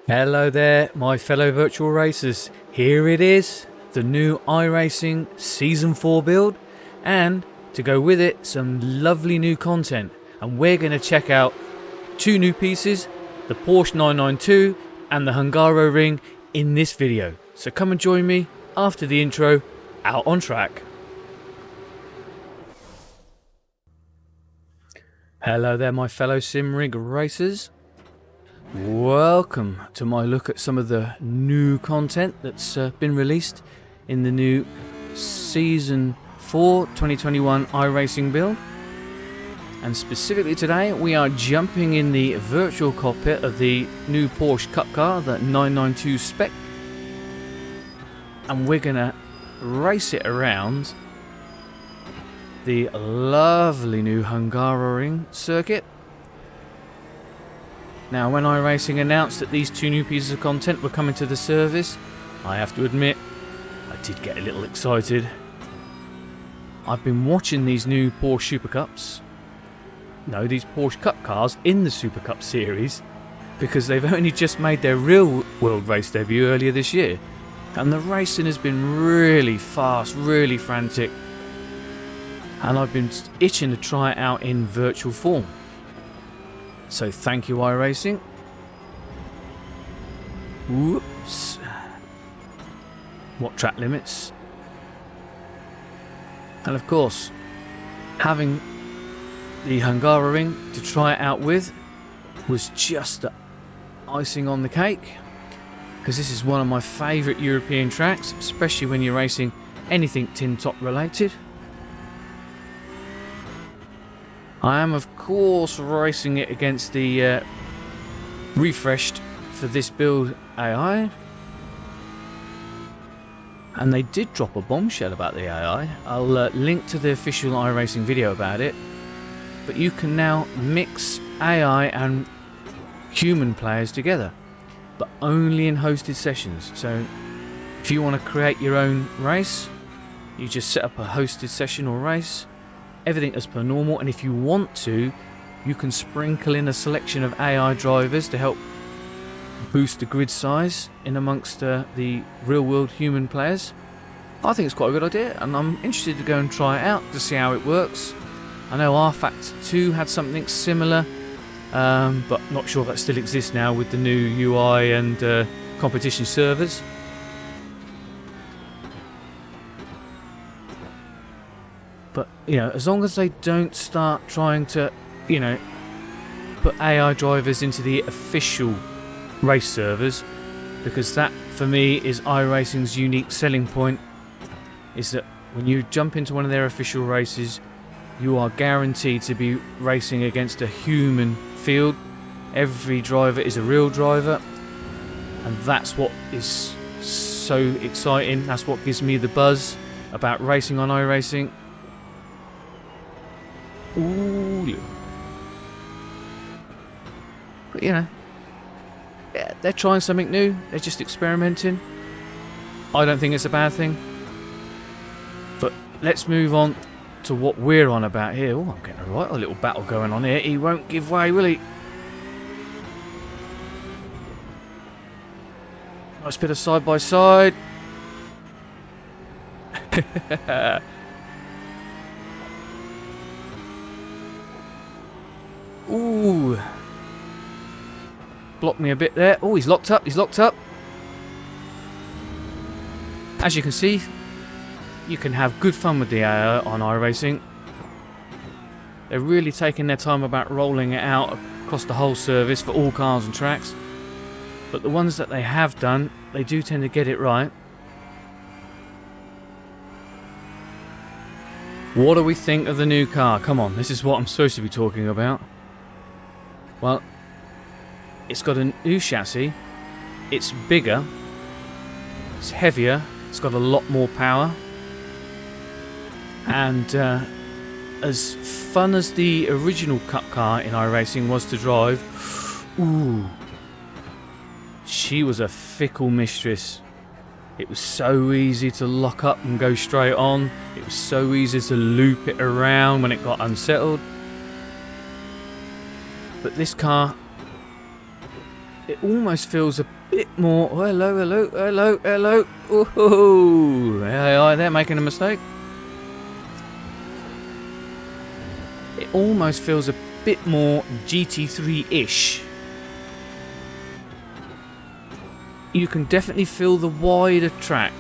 Hello there, my fellow virtual racers. Here it is, the new iRacing Season 4 build, and to go with it, some lovely new content. And we're going to check out two new pieces, the Porsche 992 and the Hungaroring in this video. So come and join me after the intro, out on track. Hello there, my fellow SimRig racers. Welcome to my look at some of the new content that's been released in the new Season 4 2021 iRacing build. And specifically today we are jumping in the virtual cockpit of the new Porsche Cup car, the 992 spec. And we're going to race it around the lovely new Hungaroring circuit. Now, when iRacing announced that these two new pieces of content were coming to the service, I have to admit, I did get a little excited. I've been watching these new Porsche Super Cups, these Porsche Cup cars in the Super Cup series, because they've only just made their real world race debut earlier this year. And the racing has been really fast, really frantic, and I've been itching to try it out in virtual form. So thank you, iRacing. Whoops. What track limits? And of course, having the Hungaroring to try it out with was just the icing on the cake, because this is one of my favourite European tracks, especially when you're racing anything tin top related. I am of course racing it against the refreshed for this build AI, and they did drop a bombshell about the AI. I'll link to the official iRacing video about it, but you can now mix AI and human players together, but only in hosted sessions. So if you want to create your own race, you just set up a hosted session or race, everything as per normal, and if you want to, you can sprinkle in a selection of AI drivers to help boost the grid size in amongst the real world human players. I think it's quite a good idea, and I'm interested to go and try it out to see how it works. I know rFactor 2 had something similar, but not sure if that still exists now with the new UI and competition servers. But, as long as they don't start trying to, put AI drivers into the official race servers, because that, for me, is iRacing's unique selling point, is that when you jump into one of their official races, you are guaranteed to be racing against a human field. Every driver is a real driver, and that's what is so exciting. That's what gives me the buzz about racing on iRacing. Ooh. But yeah, they're trying something new. They're just experimenting. I don't think it's a bad thing. But let's move on to what we're on about here. Oh, I'm getting a little battle going on here. He won't give way, will he? Nice bit of side by side. Ooh. Blocked me a bit there. Oh, he's locked up. He's locked up. As you can see, you can have good fun with the AI on iRacing. They're really taking their time about rolling it out across the whole service for all cars and tracks. But the ones that they have done, they do tend to get it right. What do we think of the new car? Come on, this is what I'm supposed to be talking about. Well, it's got a new chassis, it's bigger, it's heavier, it's got a lot more power, and as fun as the original Cup car in iRacing was to drive, ooh, she was a fickle mistress. It was so easy to lock up and go straight on, it was so easy to loop it around when it got unsettled. But this car it almost feels a bit more... Oh, hello, hello, hello, hello. Ooh, AI, they're making a mistake. It almost feels a bit more GT3-ish. You can definitely feel the wider track,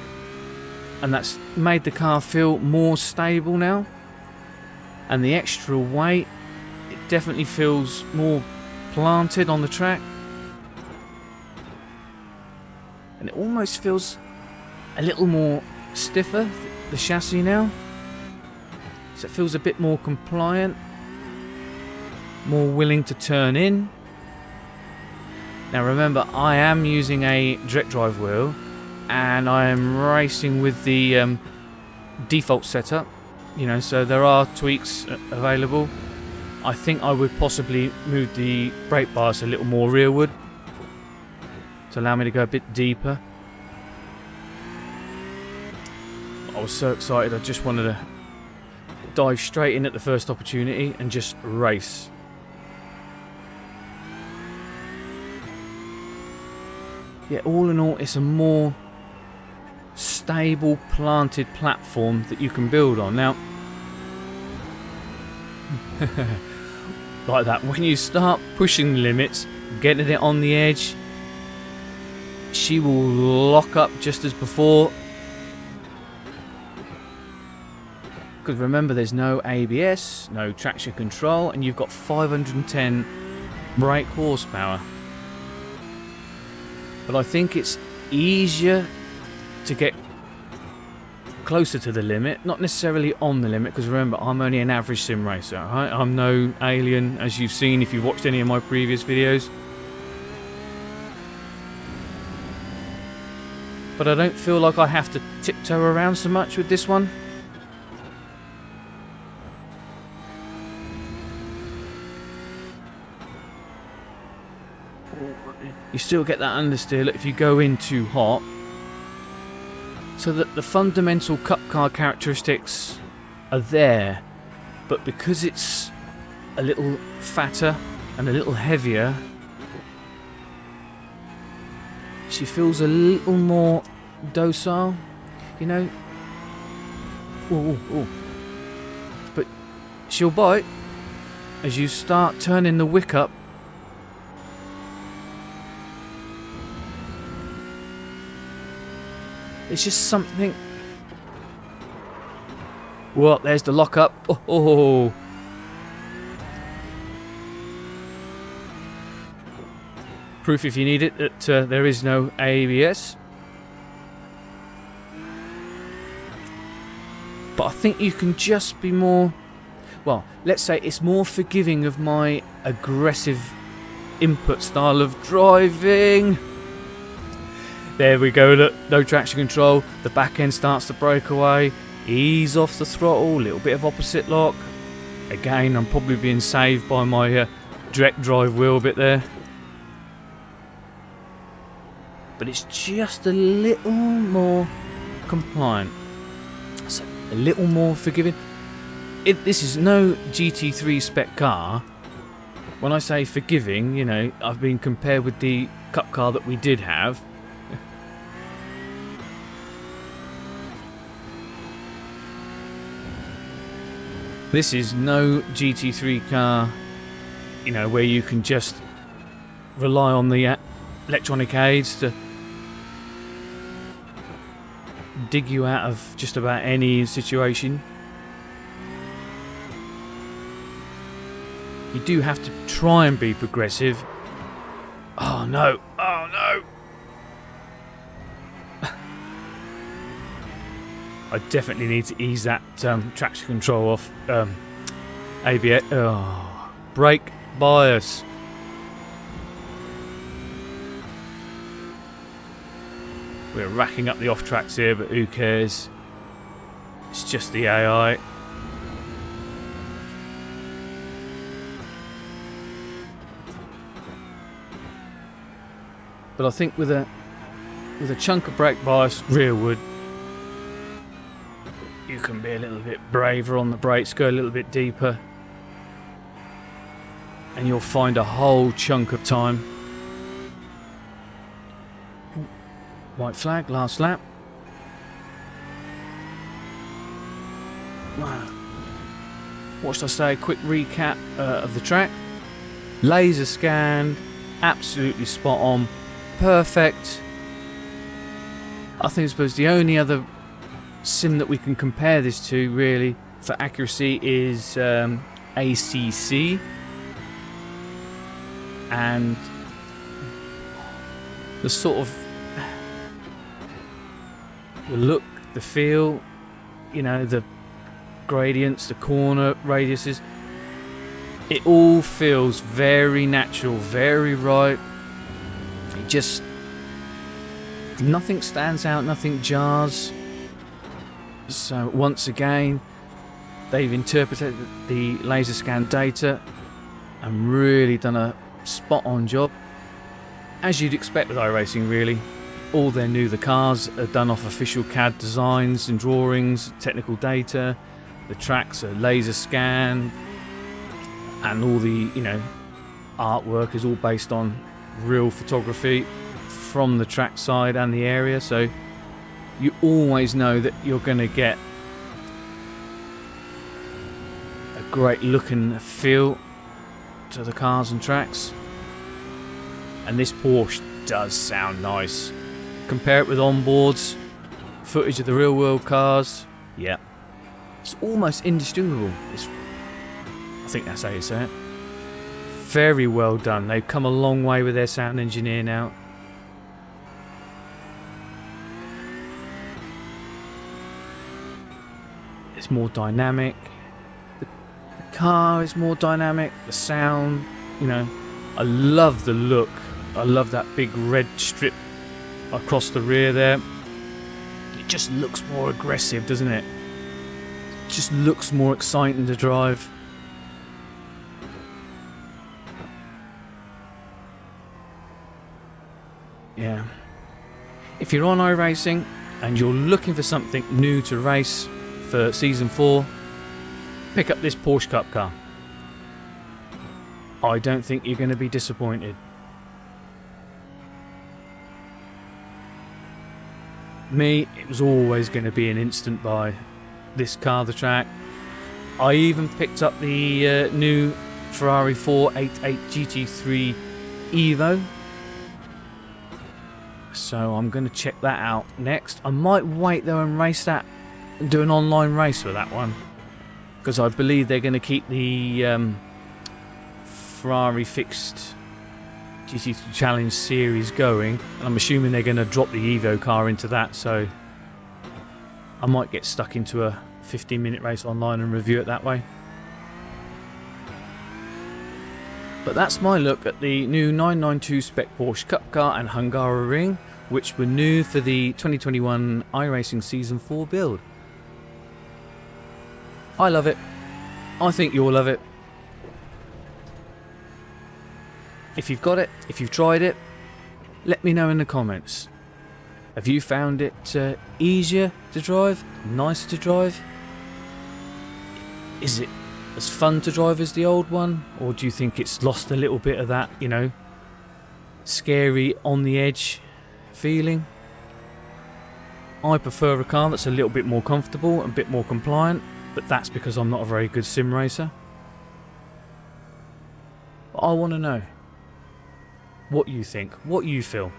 and that's made the car feel more stable now. And the extra weight, it definitely feels more planted on the track. And it almost feels a little more stiffer, the chassis now. So it feels a bit more compliant, more willing to turn in. Now remember, I am using a direct drive wheel, and I am racing with the default setup, you know, so there are tweaks available. I think I would possibly move the brake bias a little more rearward to allow me to go a bit deeper. I was so excited, I just wanted to dive straight in at the first opportunity and just race. Yeah, all in all, it's a more stable, planted platform that you can build on. Now, like that, when you start pushing the limits, getting it on the edge, she will lock up just as before. Because remember, there's no ABS, no traction control, and you've got 510 brake horsepower. But I think it's easier to get closer to the limit, not necessarily on the limit, because remember, I'm only an average sim racer, right? I'm no alien, as you've seen if you've watched any of my previous videos. But I don't feel like I have to tiptoe around so much with this one. You still get that understeer if you go in too hot. So that the fundamental cup car characteristics are there, but because it's a little fatter and a little heavier, she feels a little more docile, you know. Ooh, ooh. But she'll bite as you start turning the wick up. It's just something. Well, there's the lockup. Oh, oh, oh. Proof, if you need it, that there is no ABS. But I think you can just be more, well, let's say it's more forgiving of my aggressive input style of driving. There we go, look, no traction control, the back end starts to break away, ease off the throttle, little bit of opposite lock. Again, I'm probably being saved by my direct drive wheel bit there. But it's just a little more compliant, so a little more forgiving. This is no GT3 spec car. When I say forgiving, you know, I've been compared with the cup car that we did have. This is no GT3 car, you know, where you can just rely on the electronic aids to dig you out of just about any situation. You do have to try and be progressive. Oh no, oh no! I definitely need to ease that traction control off. ABS. Oh, brake bias. We're racking up the off tracks here, but who cares? It's just the AI. But I think with a chunk of brake bias rearward, you can be a little bit braver on the brakes, go a little bit deeper, and you'll find a whole chunk of time White flag, last lap. What should I say? Quick recap of the track. Laser scanned, absolutely spot on, perfect. I think the only other sim that we can compare this to really for accuracy is ACC, and the sort of the look, the feel, you know, the gradients, the corner radiuses, it all feels very natural, very right. It just, nothing stands out, nothing jars. So once again, they've interpreted the laser scan data and really done a spot on job, as you'd expect with iRacing really. All their the cars are done off official CAD designs and drawings, technical data. The tracks are laser scanned, and all the, you know, artwork is all based on real photography from the track side and the area, so you always know that you're going to get a great look and feel to the cars and tracks. And this Porsche does sound nice. Compare it with onboards, footage of the real world cars, yeah, it's almost indistinguishable. I think that's how you say it. Very well done. They've come a long way with their sound engineer now. It's more dynamic. The car is more dynamic. The sound, you know, I love the look. I love that big red strip across the rear there. It just looks more aggressive, doesn't it? It just looks more exciting to drive. Yeah. If you're on iRacing and you're looking for something new to race for Season 4, pick up this Porsche Cup car. I don't think you're going to be disappointed. Me, it was always going to be an instant buy. This car, the track. I even picked up the new Ferrari 488 GT3 Evo. So I'm going to check that out next. I might wait though and race that, and do an online race with that one, because I believe they're going to keep the Ferrari fixed GT3 Challenge series going, and I'm assuming they're going to drop the Evo car into that, so I might get stuck into a 15-minute race online and review it that way. But that's my look at the new 992 spec Porsche Cup car and Hungaroring, which were new for the 2021 iRacing Season 4 build. I love it. I think you'll love it. If you've got it, if you've tried it, let me know in the comments. Have you found it easier to drive? Nicer to drive? Is it as fun to drive as the old one? Or do you think it's lost a little bit of that, you know, scary, on the edge feeling? I prefer a car that's a little bit more comfortable and a bit more compliant, but that's because I'm not a very good sim racer. But I want to know what you think, what you feel.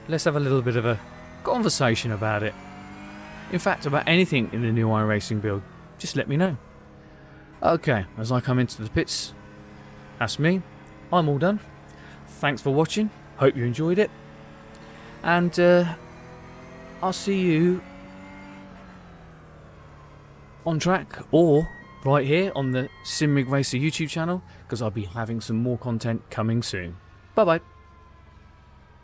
Let's have a little bit of a conversation about it. In fact, about anything in the new iRacing build, just let me know. Okay, as I come into the pits, that's me. I'm all done. Thanks for watching. Hope you enjoyed it. And I'll see you on track or right here on the SimRig Racer YouTube channel, because I'll be having some more content coming soon. Bye bye.